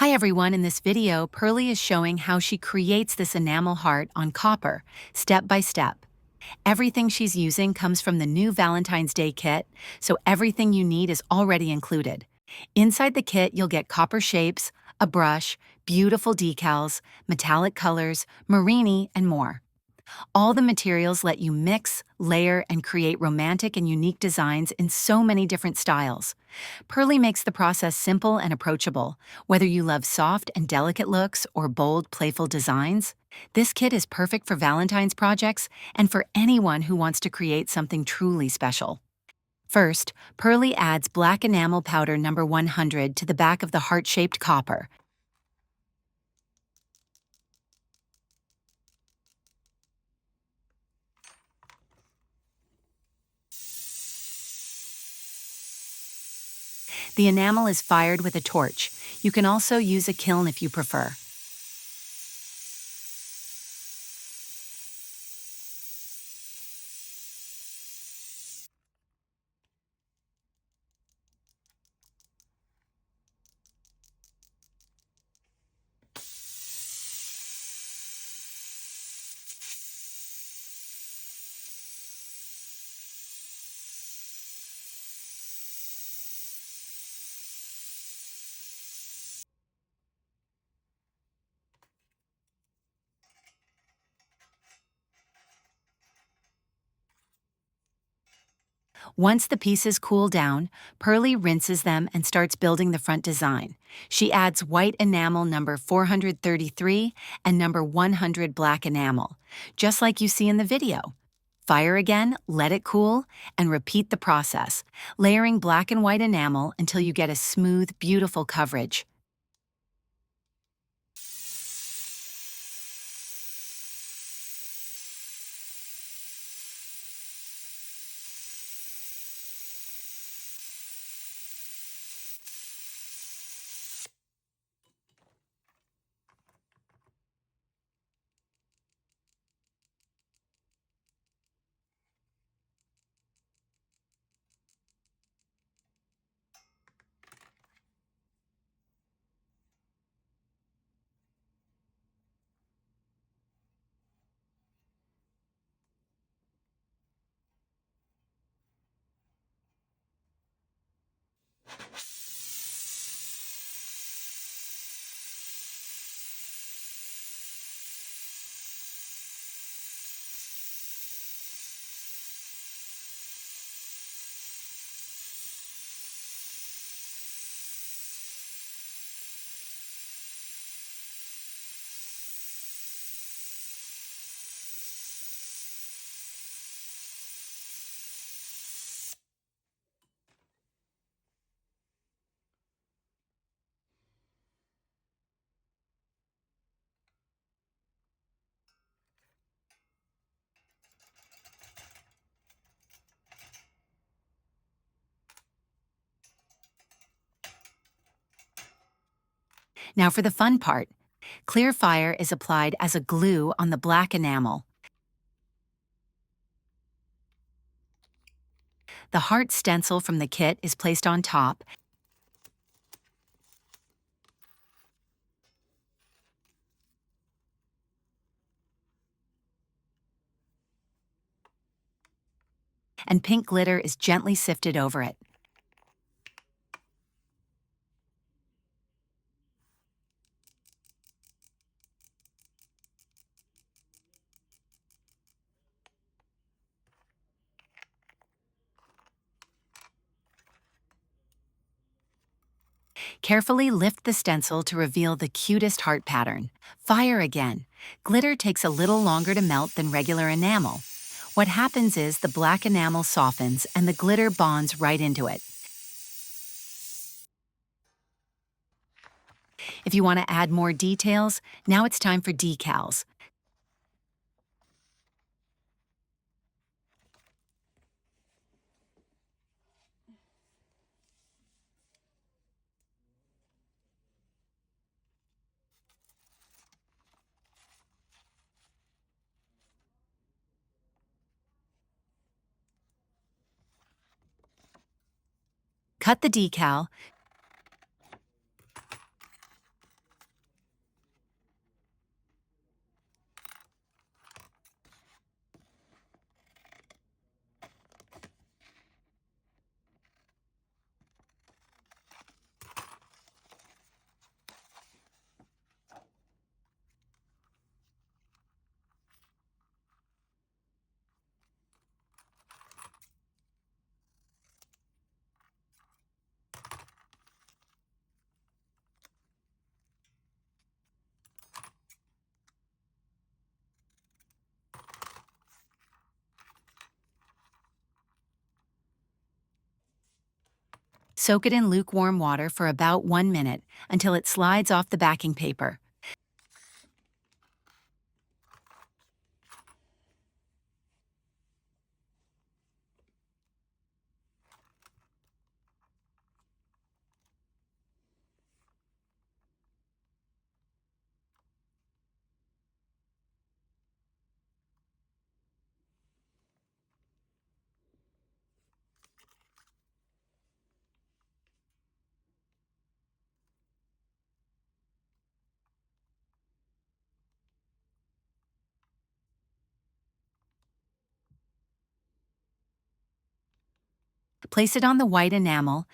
Hi everyone, in this video, Pearly is showing how she creates this enamel heart on copper, step by step. Everything she's using comes from the new Valentine's Day kit, so everything you need is already included. Inside the kit, you'll get copper shapes, a brush, beautiful decals, metallic colors, murrini, and more. All the materials let you mix, layer, and create romantic and unique designs in so many different styles. Pearly makes the process simple and approachable. Whether you love soft and delicate looks or bold, playful designs, this kit is perfect for Valentine's projects and for anyone who wants to create something truly special. First, Pearly adds black enamel powder number 100 to the back of the heart-shaped copper. The enamel is fired with a torch. You can also use a kiln if you prefer. Once the pieces cool down, Pearly rinses them and starts building the front design. She adds white enamel number 433 and number 100 black enamel, just like you see in the video. Fire again, let it cool, and repeat the process, layering black and white enamel until you get a smooth, beautiful coverage. Now for the fun part. Clear fire is applied as a glue on the black enamel. The heart stencil from the kit is placed on top, and pink glitter is gently sifted over it. Carefully lift the stencil to reveal the cutest heart pattern. Fire again. Glitter takes a little longer to melt than regular enamel. What happens is the black enamel softens and the glitter bonds right into it. If you want to add more details, now it's time for decals. Cut the decal, Soak it in lukewarm water for about 1 minute until it slides off the backing paper. Place it on the white enamel.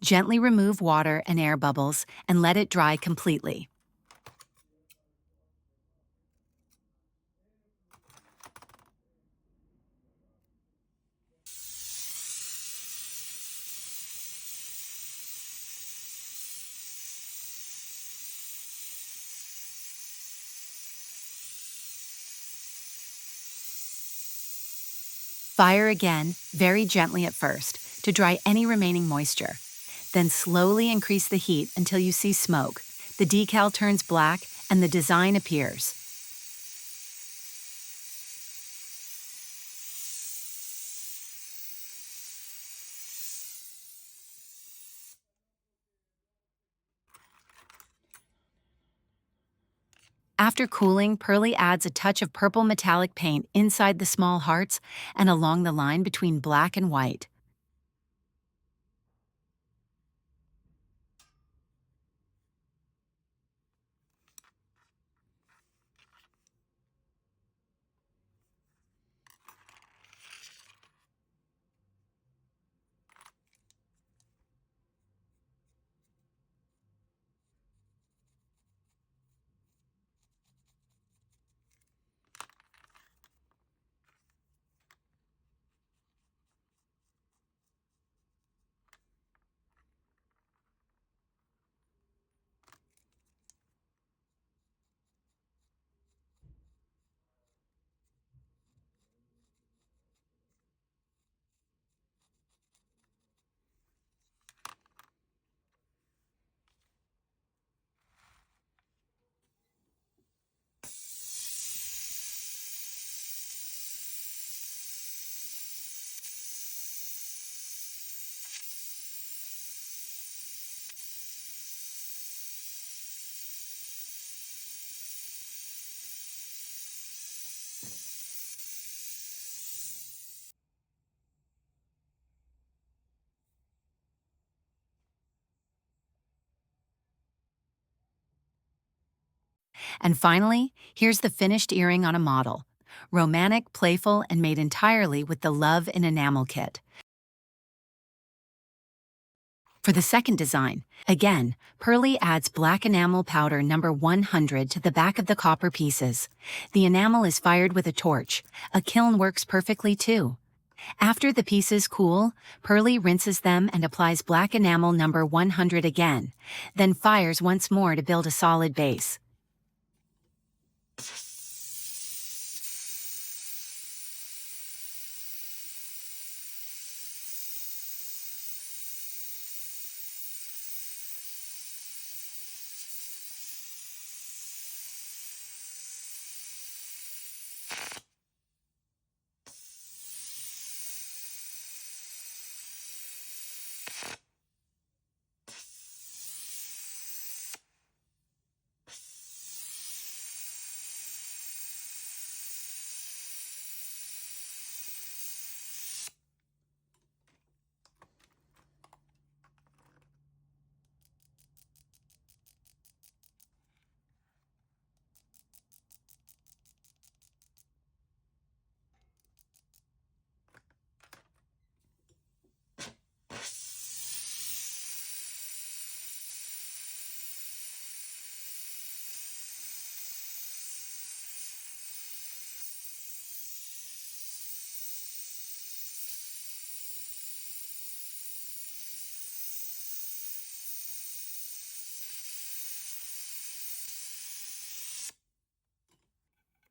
Gently remove water and air bubbles and let it dry completely. Fire again, very gently at first, to dry any remaining moisture. Then slowly increase the heat until you see smoke. The decal turns black and the design appears. After cooling, Pearly adds a touch of purple metallic paint inside the small hearts and along the line between black and white. And finally, here's the finished earring on a model. Romantic, playful, and made entirely with the Love in Enamel Kit. For the second design, again, Pearly adds black enamel powder number 100 to the back of the copper pieces. The enamel is fired with a torch. A kiln works perfectly too. After the pieces cool, Pearly rinses them and applies black enamel number 100 again, then fires once more to build a solid base.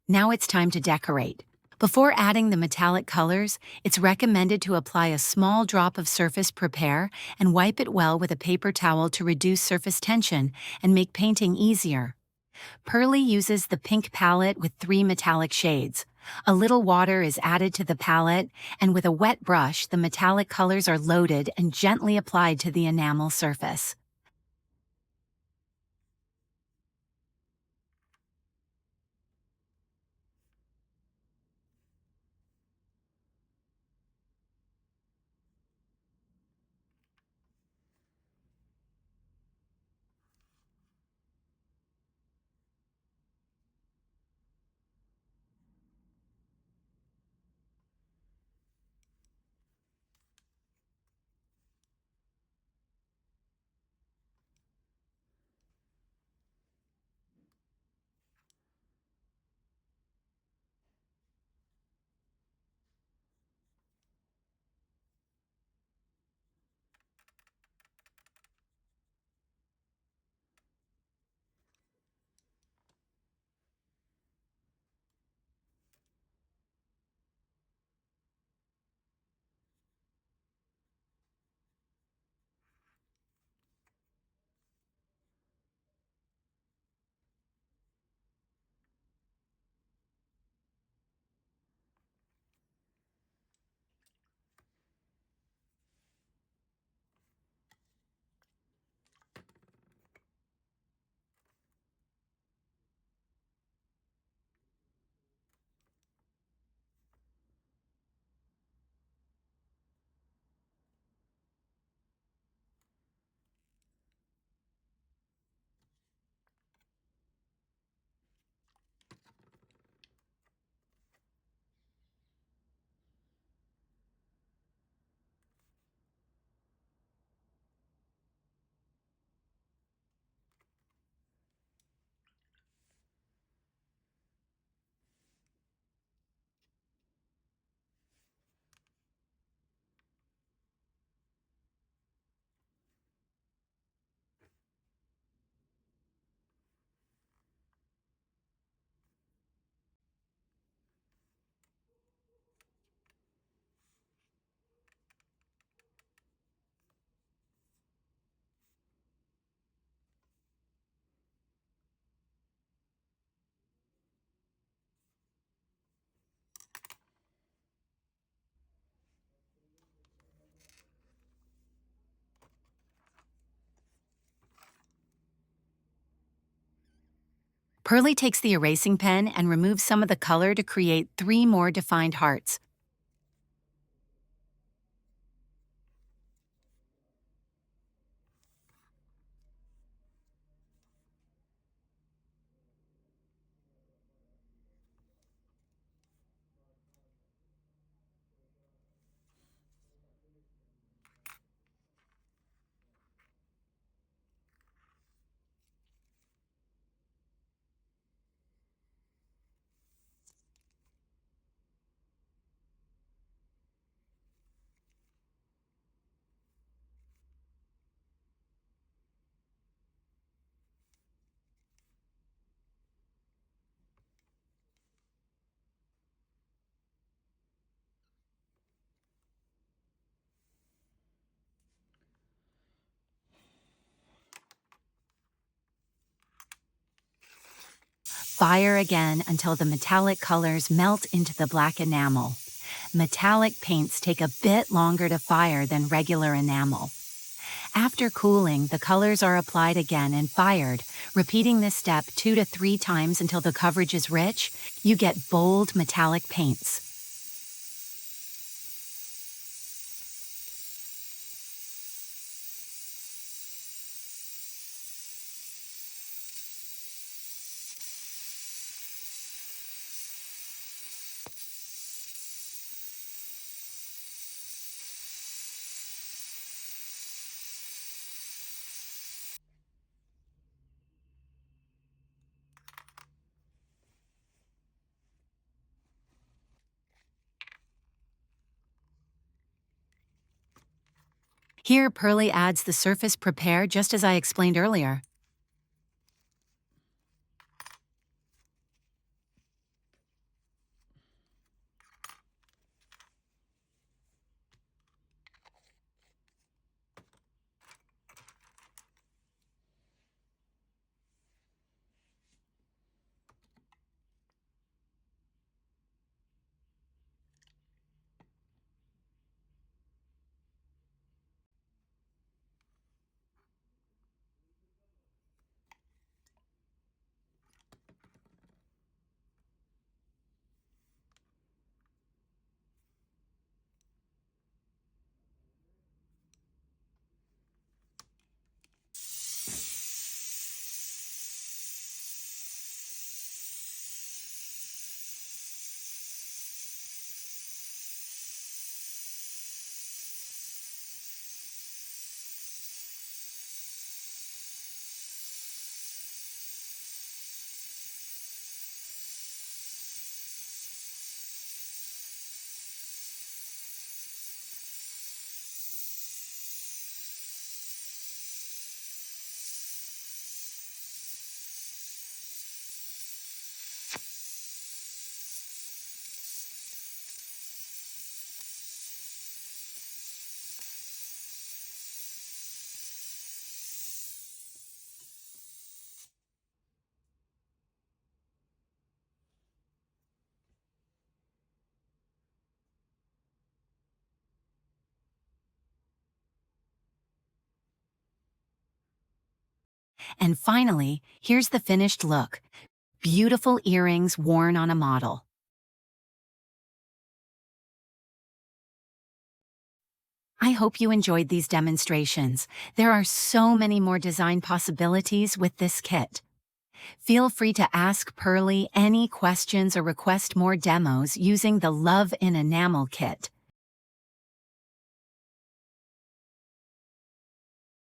Now it's time to decorate. Before adding the metallic colors, it's recommended to apply a small drop of surface prepare and wipe it well with a paper towel to reduce surface tension and make painting easier. Pearly uses the pink palette with 3 metallic shades. A little water is added to the palette, and with a wet brush, the metallic colors are loaded and gently applied to the enamel surface. Pearly takes the erasing pen and removes some of the color to create 3 more defined hearts. Fire again until the metallic colors melt into the black enamel. Metallic paints take a bit longer to fire than regular enamel. After cooling, the colors are applied again and fired. Repeating this step 2 to 3 times until the coverage is rich, you get bold metallic paints. Here, Pearly adds the surface prepare just as I explained earlier. And finally, here's the finished look. Beautiful earrings worn on a model. I hope you enjoyed these demonstrations. There are so many more design possibilities with this kit. Feel free to ask Pearly any questions or request more demos using the Love in Enamel Kit.